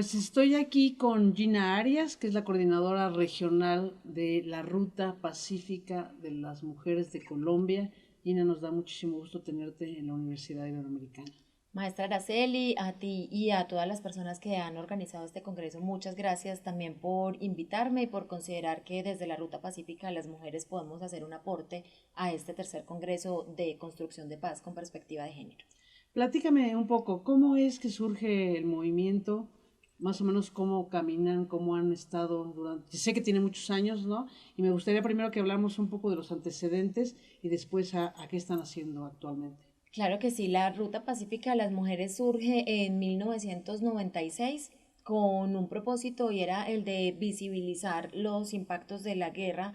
Pues estoy aquí con Gina Arias, que es la coordinadora regional de la Ruta Pacífica de las Mujeres de Colombia. Gina, nos da muchísimo gusto tenerte en la Universidad Iberoamericana. Maestra Araceli, a ti y a todas las personas que han organizado este congreso, muchas gracias también por invitarme y por considerar que desde la Ruta Pacífica las mujeres podemos hacer un aporte a este tercer congreso de construcción de paz con perspectiva de género. Platícame un poco, ¿cómo es que surge el movimiento? Más o menos cómo caminan, cómo han estado durante... Sé que tiene muchos años, ¿no? Y me gustaría primero que hablamos un poco de los antecedentes y después a qué están haciendo actualmente. Claro que sí, la Ruta Pacífica de las Mujeres surge en 1996 con un propósito y era el de visibilizar los impactos de la guerra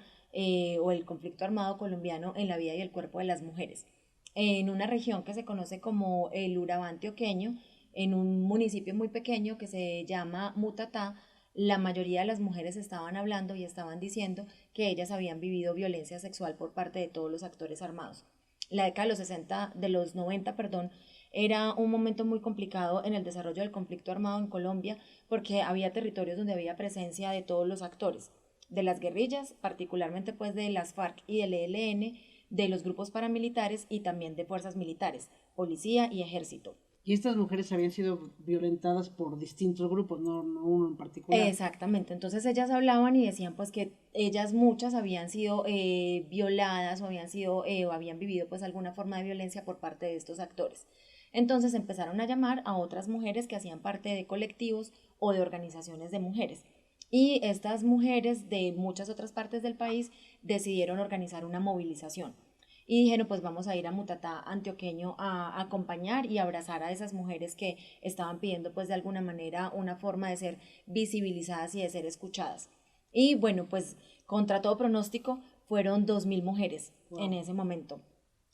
o el conflicto armado colombiano en la vida y el cuerpo de las mujeres. En una región que se conoce como el Urabá antioqueño, en un municipio muy pequeño que se llama Mutatá, la mayoría de las mujeres estaban hablando y estaban diciendo que ellas habían vivido violencia sexual por parte de todos los actores armados. La década de los 60, de los 90, perdón, era un momento muy complicado en el desarrollo del conflicto armado en Colombia porque había territorios donde había presencia de todos los actores, de las guerrillas, particularmente pues de las FARC y del ELN, de los grupos paramilitares y también de fuerzas militares, policía y ejército. Y estas mujeres habían sido violentadas por distintos grupos, no uno en particular. Exactamente, entonces ellas hablaban y decían pues que ellas muchas habían sido violadas o habían sido o habían vivido pues alguna forma de violencia por parte de estos actores. Entonces empezaron a llamar a otras mujeres que hacían parte de colectivos o de organizaciones de mujeres. Y estas mujeres de muchas otras partes del país decidieron organizar una movilización y dijeron pues vamos a ir a Mutatá antioqueño a acompañar y abrazar a esas mujeres que estaban pidiendo pues de alguna manera una forma de ser visibilizadas y de ser escuchadas. Y bueno, pues contra todo pronóstico fueron 2000 mujeres en Wow. ese momento.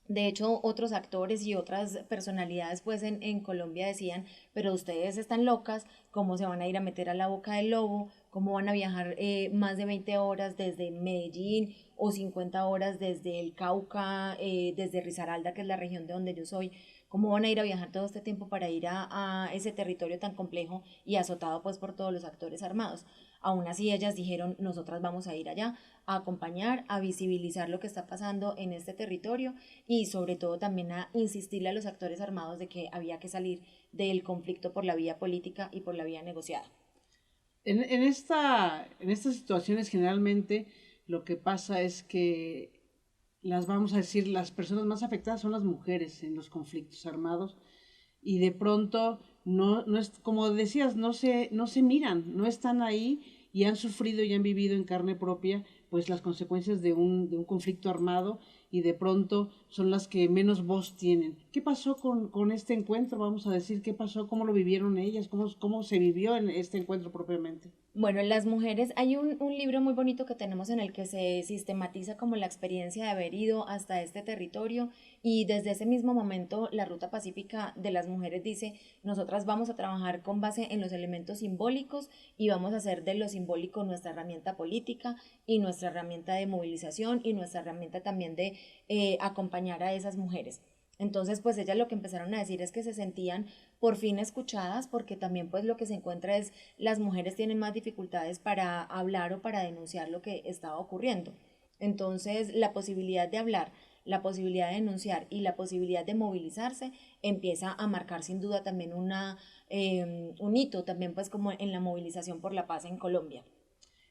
De hecho, otros actores y otras personalidades pues en Colombia decían, pero ustedes están locas, ¿cómo se van a ir a meter a la boca del lobo? ¿Cómo van a viajar más de 20 horas desde Medellín o 50 horas desde el Cauca, desde Risaralda, que es la región de donde yo soy? ¿Cómo van a ir a viajar todo este tiempo para ir a ese territorio tan complejo y azotado pues por todos los actores armados? Aún así ellas dijeron, nosotras vamos a ir allá a acompañar, a visibilizar lo que está pasando en este territorio y sobre todo también a insistirle a los actores armados de que había que salir del conflicto por la vía política y por la vía negociada. En estas situaciones generalmente lo que pasa es que vamos a decir, las personas más afectadas son las mujeres en los conflictos armados y de pronto no es, como decías, no se miran, no están ahí y han sufrido y han vivido en carne propia pues las consecuencias de un conflicto armado y de pronto son las que menos voz tienen. ¿Qué pasó con este encuentro? Vamos a decir, ¿qué pasó? ¿Cómo lo vivieron ellas? ¿Cómo se vivió en este encuentro propiamente? Bueno, las mujeres, hay un libro muy bonito que tenemos en el que se sistematiza como la experiencia de haber ido hasta este territorio y desde ese mismo momento la Ruta Pacífica de las Mujeres dice, nosotras vamos a trabajar con base en los elementos simbólicos y vamos a hacer de lo simbólico nuestra herramienta política y nuestra herramienta de movilización y nuestra herramienta también de acompañar a esas mujeres. Entonces, pues ellas lo que empezaron a decir es que se sentían por fin escuchadas, porque también pues lo que se encuentra es las mujeres tienen más dificultades para hablar o para denunciar lo que estaba ocurriendo. Entonces, la posibilidad de hablar, la posibilidad de denunciar y la posibilidad de movilizarse empieza a marcar sin duda también un hito también pues como en la movilización por la paz en Colombia.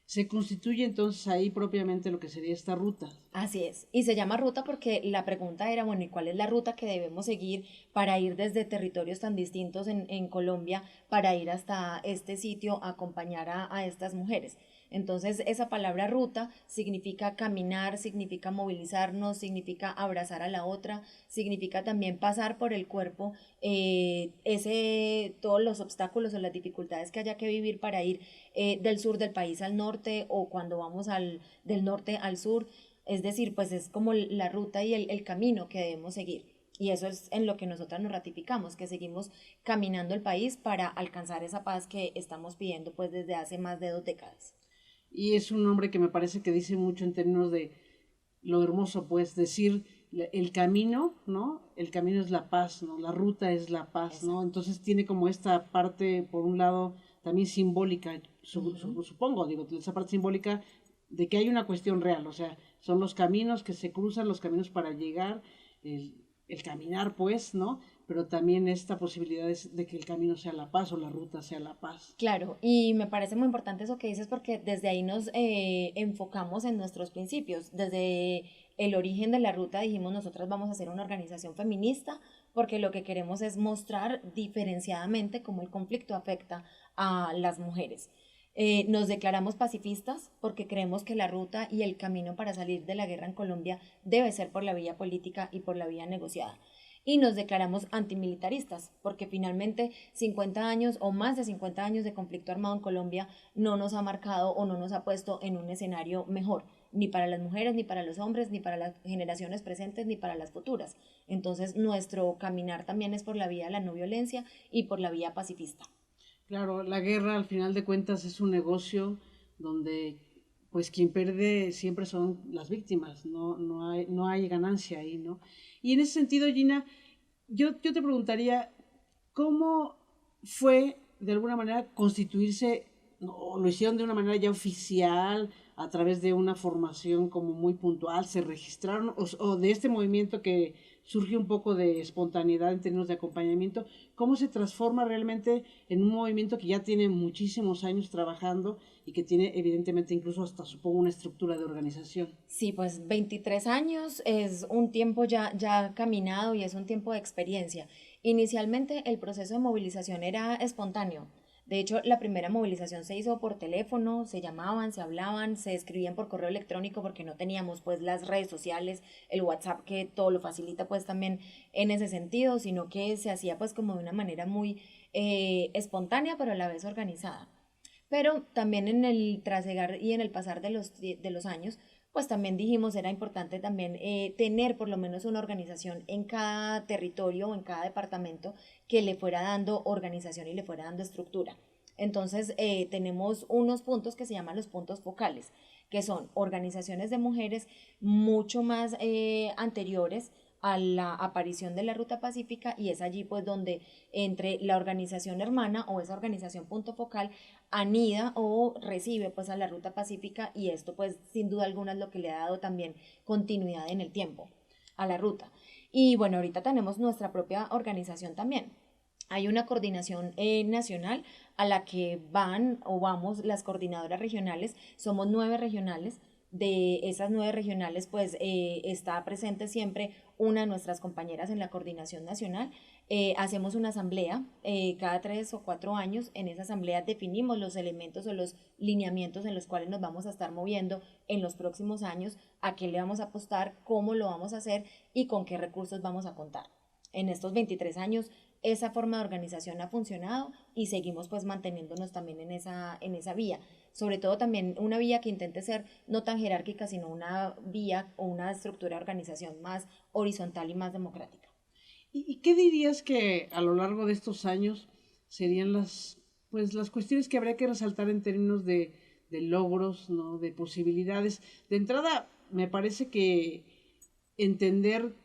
Se constituye entonces ahí propiamente lo que sería esta ruta. Así es. Y se llama ruta porque la pregunta era, bueno, ¿y cuál es la ruta que debemos seguir para ir desde territorios tan distintos en Colombia para ir hasta este sitio a acompañar a estas mujeres? Entonces, esa palabra ruta significa caminar, significa movilizarnos, significa abrazar a la otra, significa también pasar por el cuerpo todos los obstáculos o las dificultades que haya que vivir para ir del sur del país al norte o cuando vamos del norte al sur. Es decir, pues es como la ruta y el camino que debemos seguir. Y eso es en lo que nosotras nos ratificamos, que seguimos caminando el país para alcanzar esa paz que estamos pidiendo pues desde hace más de 2 décadas. Y es un nombre que me parece que dice mucho en términos de lo hermoso, pues decir el camino, ¿no? El camino es la paz, ¿no? La ruta es la paz, ¿no? Exacto. Entonces tiene como esta parte, por un lado, también simbólica, supongo, digo, esa parte simbólica de que hay una cuestión real, o sea, son los caminos que se cruzan, los caminos para llegar, el caminar, pues, ¿no? Pero también esta posibilidad de que el camino sea la paz o la ruta sea la paz. Claro, y me parece muy importante eso que dices porque desde ahí nos enfocamos en nuestros principios. Desde el origen de la ruta dijimos nosotras vamos a ser una organización feminista porque lo que queremos es mostrar diferenciadamente cómo el conflicto afecta a las mujeres. Nos declaramos pacifistas porque creemos que la ruta y el camino para salir de la guerra en Colombia debe ser por la vía política y por la vía negociada. Y nos declaramos antimilitaristas, porque finalmente 50 años o más de 50 años de conflicto armado en Colombia no nos ha marcado o no nos ha puesto en un escenario mejor, ni para las mujeres, ni para los hombres, ni para las generaciones presentes, ni para las futuras. Entonces nuestro caminar también es por la vía de la no violencia y por la vía pacifista. Claro, la guerra al final de cuentas es un negocio donde pues quien pierde siempre son las víctimas, no hay ganancia ahí, ¿no? Y en ese sentido, Gina, yo te preguntaría, ¿cómo fue de alguna manera constituirse, o lo hicieron de una manera ya oficial, a través de una formación como muy puntual, se registraron, o de este movimiento que surge un poco de espontaneidad en términos de acompañamiento, cómo se transforma realmente en un movimiento que ya tiene muchísimos años trabajando y que tiene evidentemente incluso hasta supongo una estructura de organización? Sí, pues 23 años es un tiempo ya caminado y es un tiempo de experiencia. Inicialmente el proceso de movilización era espontáneo. De hecho, la primera movilización se hizo por teléfono, se llamaban, se hablaban, se escribían por correo electrónico porque no teníamos pues las redes sociales, el WhatsApp que todo lo facilita pues también en ese sentido, sino que se hacía pues como de una manera muy espontánea pero a la vez organizada. Pero también en el trasegar y en el pasar de los años, pues también dijimos era importante también tener por lo menos una organización en cada territorio o en cada departamento que le fuera dando organización y le fuera dando estructura. Entonces tenemos unos puntos que se llaman los puntos focales, que son organizaciones de mujeres mucho más anteriores a la aparición de la Ruta Pacífica y es allí pues donde entre la organización hermana o esa organización punto focal anida o recibe pues a la Ruta Pacífica y esto pues sin duda alguna es lo que le ha dado también continuidad en el tiempo a la ruta. Y bueno, ahorita tenemos nuestra propia organización también. Hay una coordinación nacional a la que van o vamos las coordinadoras regionales, somos 9 regionales, de esas 9 regionales pues está presente siempre una de nuestras compañeras en la coordinación nacional. Hacemos una asamblea cada 3 o 4 años. En esa asamblea definimos los elementos o los lineamientos en los cuales nos vamos a estar moviendo en los próximos años, a qué le vamos a apostar, cómo lo vamos a hacer y con qué recursos vamos a contar. En estos 23 años esa forma de organización ha funcionado y seguimos pues manteniéndonos también en esa vía. Sobre todo también una vía que intente ser no tan jerárquica, sino una vía o una estructura de organización más horizontal y más democrática. ¿Y qué dirías que a lo largo de estos años serían pues, las cuestiones que habría que resaltar en términos de logros, ¿no? De posibilidades? De entrada, me parece que entender,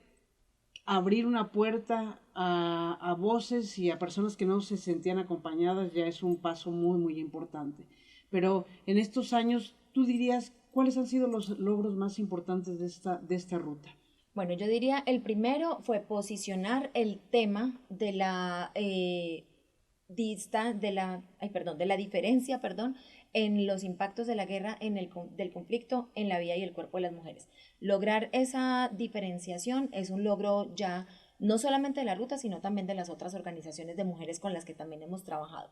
abrir una puerta a voces y a personas que no se sentían acompañadas ya es un paso muy, muy importante. Pero en estos años, tú dirías, ¿cuáles han sido los logros más importantes de esta ruta? Bueno, yo diría el primero fue posicionar el tema de la de la diferencia, perdón, en los impactos de la guerra, del conflicto en la vida y el cuerpo de las mujeres. Lograr esa diferenciación es un logro ya no solamente de la ruta, sino también de las otras organizaciones de mujeres con las que también hemos trabajado.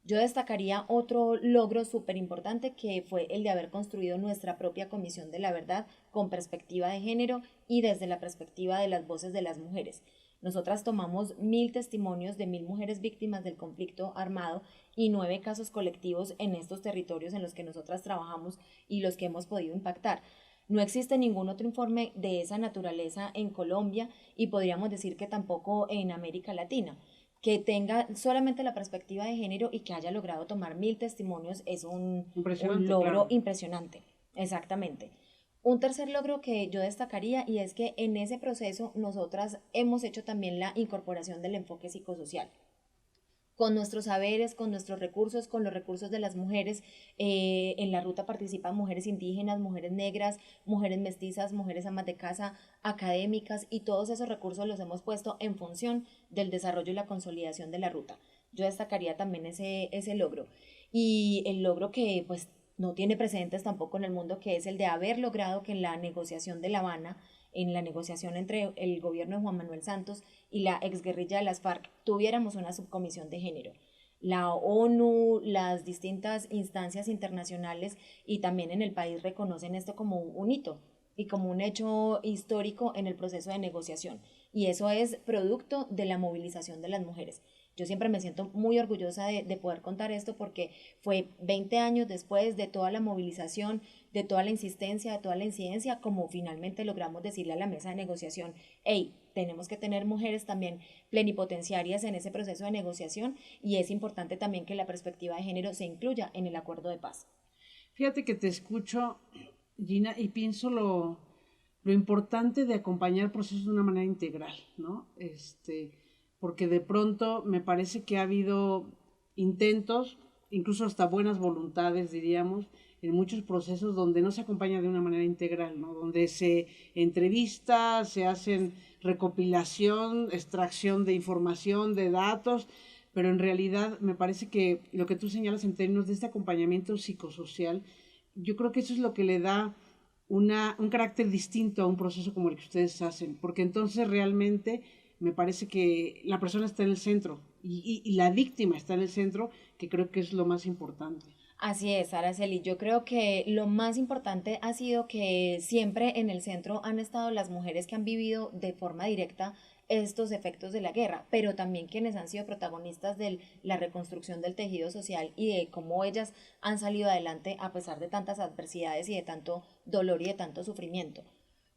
Yo destacaría otro logro súper importante que fue el de haber construido nuestra propia Comisión de la Verdad con perspectiva de género y desde la perspectiva de las voces de las mujeres. Nosotras tomamos 1000 testimonios de 1000 mujeres víctimas del conflicto armado y 9 casos colectivos en estos territorios en los que nosotras trabajamos y los que hemos podido impactar. No existe ningún otro informe de esa naturaleza en Colombia y podríamos decir que tampoco en América Latina. Que tenga solamente la perspectiva de género y que haya logrado tomar 1000 testimonios es un Impresionante, logro claro. impresionante, exactamente. Un tercer logro que yo destacaría y es que en ese proceso nosotras hemos hecho también la incorporación del enfoque psicosocial. con nuestros saberes, con nuestros recursos, con los recursos de las mujeres. En la ruta participan mujeres indígenas, mujeres negras, mujeres mestizas, mujeres amas de casa, académicas, y todos esos recursos los hemos puesto en función del desarrollo y la consolidación de la ruta. Yo destacaría también ese logro. Y el logro que pues no tiene precedentes tampoco en el mundo, que es el de haber logrado que en la negociación de La Habana, en la negociación entre el gobierno de Juan Manuel Santos y la exguerrilla de las FARC, tuviéramos una subcomisión de género. La ONU, las distintas instancias internacionales y también en el país reconocen esto como un hito y como un hecho histórico en el proceso de negociación. Y eso es producto de la movilización de las mujeres. Yo siempre me siento muy orgullosa de poder contar esto porque fue 20 años después de toda la movilización, de toda la insistencia, de toda la incidencia, como finalmente logramos decirle a la mesa de negociación, hey, tenemos que tener mujeres también plenipotenciarias en ese proceso de negociación, y es importante también que la perspectiva de género se incluya en el acuerdo de paz. Fíjate que te escucho, Gina, y pienso lo importante de acompañar procesos de una manera integral, ¿no? Porque de pronto me parece que ha habido intentos, incluso hasta buenas voluntades, diríamos, en muchos procesos donde no se acompaña de una manera integral, ¿no? Donde se entrevista, se hacen recopilación, extracción de información, de datos, pero en realidad me parece que lo que tú señalas en términos de este acompañamiento psicosocial, yo creo que eso es lo que le da un carácter distinto a un proceso como el que ustedes hacen, porque entonces realmente me parece que la persona está en el centro y la víctima está en el centro, que creo que es lo más importante. Así es, Araceli. Yo creo que lo más importante ha sido que siempre en el centro han estado las mujeres que han vivido de forma directa estos efectos de la guerra, pero también quienes han sido protagonistas de la reconstrucción del tejido social y de cómo ellas han salido adelante a pesar de tantas adversidades y de tanto dolor y de tanto sufrimiento.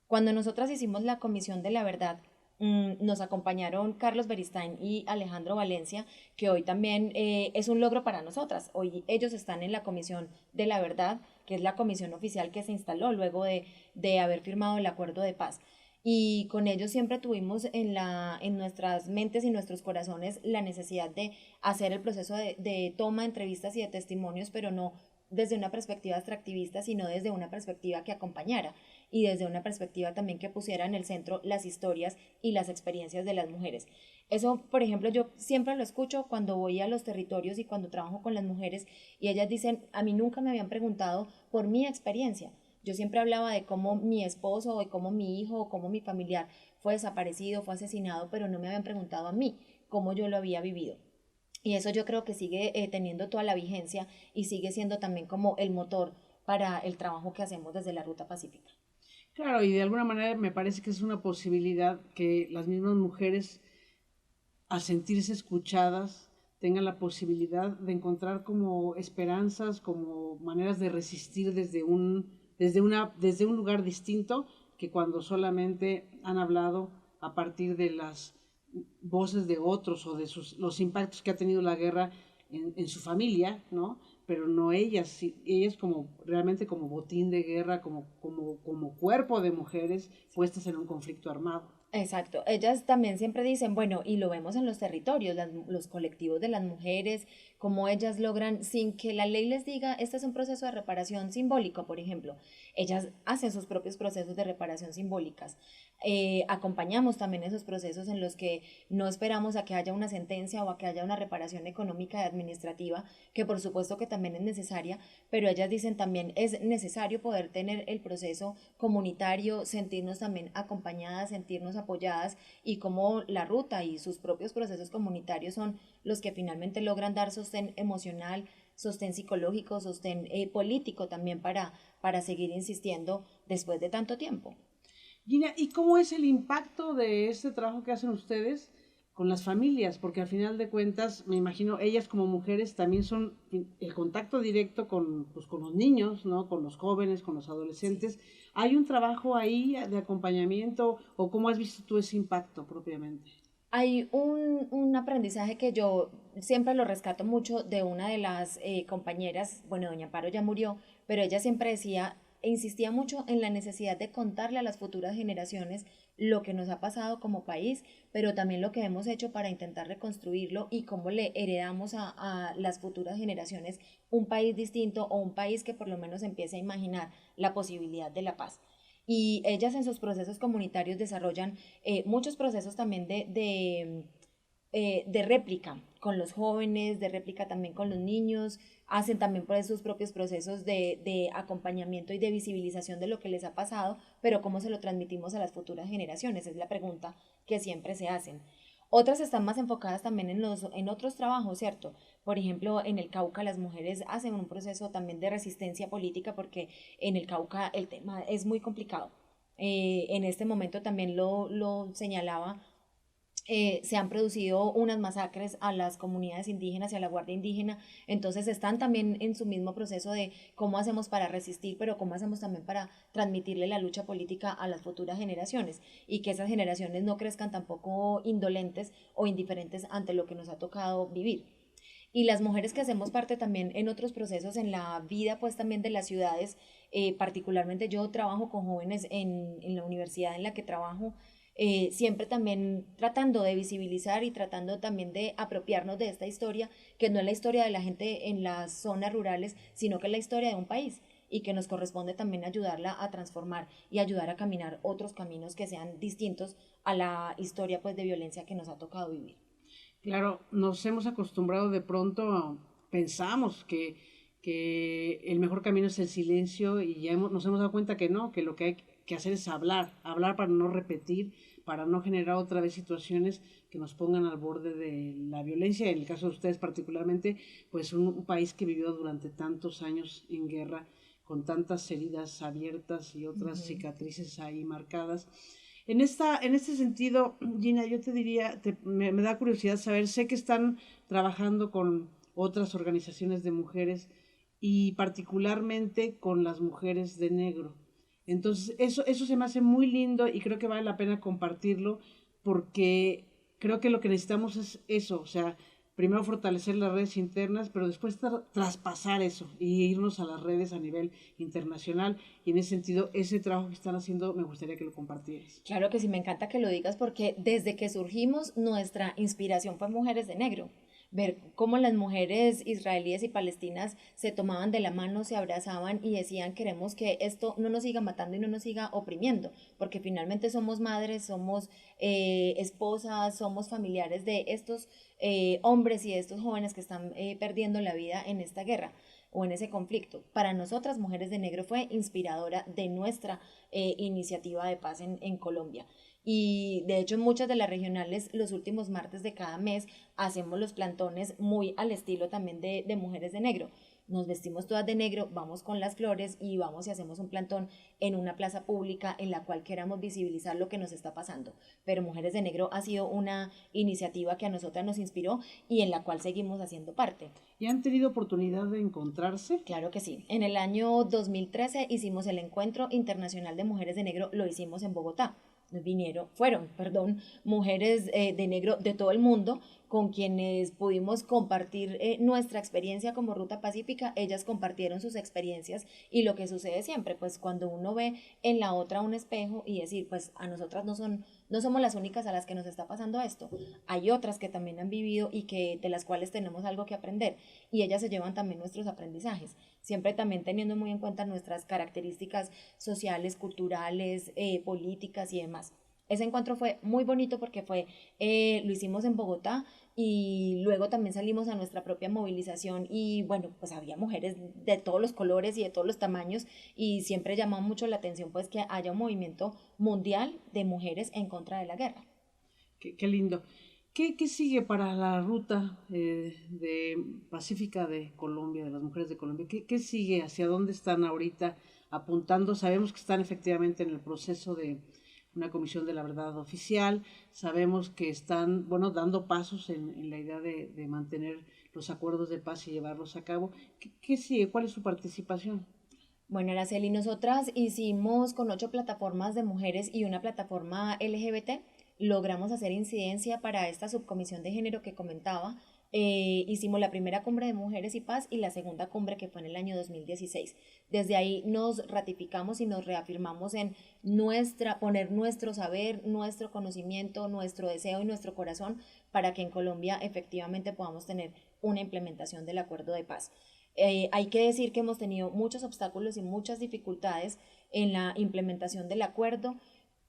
Cuando nosotras hicimos la Comisión de la Verdad, nos acompañaron Carlos Beristain y Alejandro Valencia, que hoy también es un logro para nosotras. Hoy ellos están en la Comisión de la Verdad, que es la comisión oficial que se instaló luego de haber firmado el acuerdo de paz. Y con ellos siempre tuvimos en nuestras mentes y nuestros corazones la necesidad de hacer el proceso de toma, entrevistas y de testimonios, pero no desde una perspectiva extractivista, sino desde una perspectiva que acompañara y desde una perspectiva también que pusiera en el centro las historias y las experiencias de las mujeres. Eso, por ejemplo, yo siempre lo escucho cuando voy a los territorios y cuando trabajo con las mujeres, y ellas dicen, a mí nunca me habían preguntado por mi experiencia. Yo siempre hablaba de cómo mi esposo o de cómo mi hijo o cómo mi familiar fue desaparecido, fue asesinado, pero no me habían preguntado a mí cómo yo lo había vivido. Y eso yo creo que sigue teniendo toda la vigencia y sigue siendo también como el motor para el trabajo que hacemos desde la Ruta Pacífica. Claro, y de alguna manera me parece que es una posibilidad que las mismas mujeres, al sentirse escuchadas, tengan la posibilidad de encontrar como esperanzas, como maneras de resistir desde un lugar distinto que cuando solamente han hablado a partir de las voces de otros o de los impactos que ha tenido la guerra en su familia, ¿no? Pero no ellas, ellas como realmente como botín de guerra, como cuerpo de mujeres puestas en un conflicto armado. Exacto, ellas también siempre dicen, bueno, y lo vemos en los territorios, los colectivos de las mujeres, cómo ellas logran, sin que la ley les diga, este es un proceso de reparación simbólico, por ejemplo, ellas hacen sus propios procesos de reparación simbólicas. Acompañamos también esos procesos en los que no esperamos a que haya una sentencia o a que haya una reparación económica y administrativa, que por supuesto que también es necesaria, pero ellas dicen también es necesario poder tener el proceso comunitario, sentirnos también acompañadas, sentirnos apoyadas, y como la ruta y sus propios procesos comunitarios son los que finalmente logran dar sostén emocional, sostén psicológico, sostén político también para seguir insistiendo después de tanto tiempo. Gina, ¿y cómo es el impacto de este trabajo que hacen ustedes con las familias? Porque al final de cuentas, me imagino, ellas como mujeres también son el contacto directo pues, con los niños, ¿no? Con los jóvenes, con los adolescentes. Sí. ¿Hay un trabajo ahí de acompañamiento o cómo has visto tú ese impacto propiamente? Hay un aprendizaje que yo siempre lo rescato mucho de una de las compañeras, bueno, doña Amparo ya murió, pero ella siempre decía e insistía mucho en la necesidad de contarle a las futuras generaciones lo que nos ha pasado como país, pero también lo que hemos hecho para intentar reconstruirlo y cómo le heredamos a las futuras generaciones un país distinto o un país que por lo menos empiece a imaginar la posibilidad de la paz. Y ellas en sus procesos comunitarios desarrollan muchos procesos también de réplica con los jóvenes, de réplica también con los niños, hacen también pues sus propios procesos de acompañamiento y de visibilización de lo que les ha pasado, pero cómo se lo transmitimos a las futuras generaciones, es la pregunta que siempre se hacen. Otras están más enfocadas también en otros trabajos, ¿cierto? Por ejemplo, en el Cauca las mujeres hacen un proceso también de resistencia política porque en el Cauca el tema es muy complicado. En este momento también lo señalaba, se han producido unas masacres a las comunidades indígenas y a la Guardia Indígena, entonces están también en su mismo proceso de cómo hacemos para resistir, pero cómo hacemos también para transmitirle la lucha política a las futuras generaciones y que esas generaciones no crezcan tampoco indolentes o indiferentes ante lo que nos ha tocado vivir. Y las mujeres que hacemos parte también en otros procesos en la vida pues también de las ciudades, particularmente yo trabajo con jóvenes en la universidad en la que trabajo, siempre también tratando de visibilizar y tratando también de apropiarnos de esta historia, que no es la historia de la gente en las zonas rurales, sino que es la historia de un país y que nos corresponde también ayudarla a transformar y ayudar a caminar otros caminos que sean distintos a la historia pues de violencia que nos ha tocado vivir. Claro, nos hemos acostumbrado de pronto, pensamos que el mejor camino es el silencio y ya nos hemos dado cuenta que no, que lo que hay que hacer es hablar, hablar para no repetir, para no generar otra vez situaciones que nos pongan al borde de la violencia. En el caso de ustedes particularmente, pues un país que vivió durante tantos años en guerra, con tantas heridas abiertas y otras cicatrices ahí marcadas. En este sentido, Gina, yo te diría, me da curiosidad saber, sé que están trabajando con otras organizaciones de mujeres y particularmente con las mujeres de negro. Entonces, eso se me hace muy lindo y creo que vale la pena compartirlo porque creo que lo que necesitamos es eso, o sea, primero fortalecer las redes internas, pero después traspasar eso y irnos a las redes a nivel internacional. Y en ese sentido, ese trabajo que están haciendo, me gustaría que lo compartieras. Claro que sí, me encanta que lo digas porque desde que surgimos nuestra inspiración fue Mujeres de Negro. Ver cómo las mujeres israelíes y palestinas se tomaban de la mano, se abrazaban y decían queremos que esto no nos siga matando y no nos siga oprimiendo, porque finalmente somos madres, somos esposas, somos familiares de estos hombres y de estos jóvenes que están perdiendo la vida en esta guerra o en ese conflicto. Para nosotras, Mujeres de Negro, fue inspiradora de nuestra iniciativa de paz en Colombia. Y de hecho en muchas de las regionales los últimos martes de cada mes hacemos los plantones muy al estilo también de Mujeres de Negro. Nos vestimos todas de negro, vamos con las flores y vamos y hacemos un plantón en una plaza pública en la cual queramos visibilizar lo que nos está pasando. Pero Mujeres de Negro ha sido una iniciativa que a nosotras nos inspiró y en la cual seguimos haciendo parte. ¿Y han tenido oportunidad de encontrarse? Claro que sí. En el año 2013 hicimos el Encuentro Internacional de Mujeres de Negro, lo hicimos en Bogotá. Fueron mujeres de negro de todo el mundo con quienes pudimos compartir nuestra experiencia como Ruta Pacífica. Ellas compartieron sus experiencias y lo que sucede siempre, pues cuando uno ve en la otra un espejo y decir, pues a nosotras no somos las únicas a las que nos está pasando esto. Hay otras que también han vivido y que de las cuales tenemos algo que aprender y ellas se llevan también nuestros aprendizajes, siempre también teniendo muy en cuenta nuestras características sociales, culturales, políticas y demás. Ese encuentro fue muy bonito porque lo hicimos en Bogotá y luego también salimos a nuestra propia movilización y bueno, pues había mujeres de todos los colores y de todos los tamaños y siempre llamó mucho la atención pues que haya un movimiento mundial de mujeres en contra de la guerra. Qué lindo. ¿Qué sigue para la ruta de pacífica de Colombia, de las mujeres de Colombia? ¿Qué sigue? ¿Hacia dónde están ahorita apuntando? Sabemos que están efectivamente en el proceso de una comisión de la verdad oficial. Sabemos que están, bueno, dando pasos en la idea de mantener los acuerdos de paz y llevarlos a cabo. ¿Qué sigue? ¿Cuál es su participación? Bueno, Araceli, nosotras hicimos con 8 plataformas de mujeres y una plataforma LGBT, logramos hacer incidencia para esta subcomisión de género que comentaba, hicimos la primera cumbre de mujeres y paz y la segunda cumbre que fue en el año 2016. Desde ahí nos ratificamos y nos reafirmamos en poner nuestro saber, nuestro conocimiento, nuestro deseo y nuestro corazón para que en Colombia efectivamente podamos tener una implementación del acuerdo de paz. Hay que decir que hemos tenido muchos obstáculos y muchas dificultades en la implementación del acuerdo.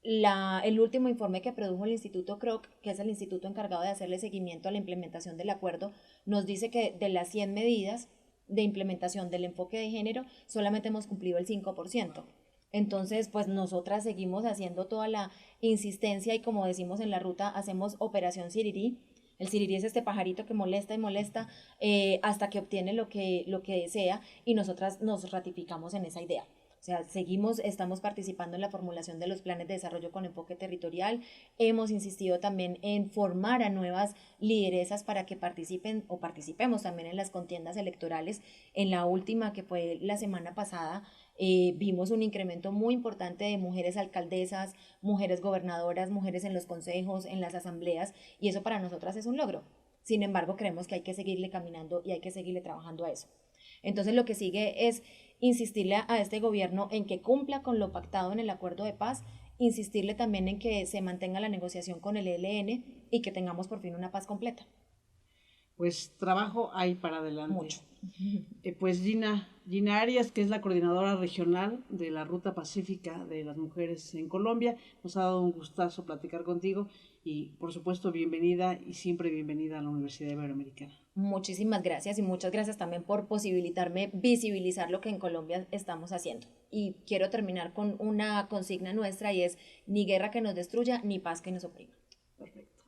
El último informe que produjo el Instituto Kroc, que es el instituto encargado de hacerle seguimiento a la implementación del acuerdo, nos dice que de las 100 medidas de implementación del enfoque de género, solamente hemos cumplido el 5%. Entonces, pues nosotras seguimos haciendo toda la insistencia y como decimos en la ruta, hacemos operación Sirirí. El sirirí es este pajarito que molesta y molesta hasta que obtiene lo que desea y nosotras nos ratificamos en esa idea. O sea, estamos participando en la formulación de los planes de desarrollo con enfoque territorial. Hemos insistido también en formar a nuevas lideresas para que participen o participemos también en las contiendas electorales. En la última, que fue la semana pasada, vimos un incremento muy importante de mujeres alcaldesas, mujeres gobernadoras, mujeres en los consejos, en las asambleas, y eso para nosotras es un logro. Sin embargo, creemos que hay que seguirle caminando y hay que seguirle trabajando a eso. Entonces, lo que sigue es insistirle a este gobierno en que cumpla con lo pactado en el acuerdo de paz, insistirle también en que se mantenga la negociación con el ELN y que tengamos por fin una paz completa. Pues trabajo hay para adelante. Mucho. Pues Gina Arias, que es la coordinadora regional de la Ruta Pacífica de las Mujeres en Colombia, nos ha dado un gustazo platicar contigo y por supuesto bienvenida y siempre bienvenida a la Universidad Iberoamericana. Muchísimas gracias y muchas gracias también por posibilitarme visibilizar lo que en Colombia estamos haciendo. Y quiero terminar con una consigna nuestra y es ni guerra que nos destruya, ni paz que nos oprima. Perfecto.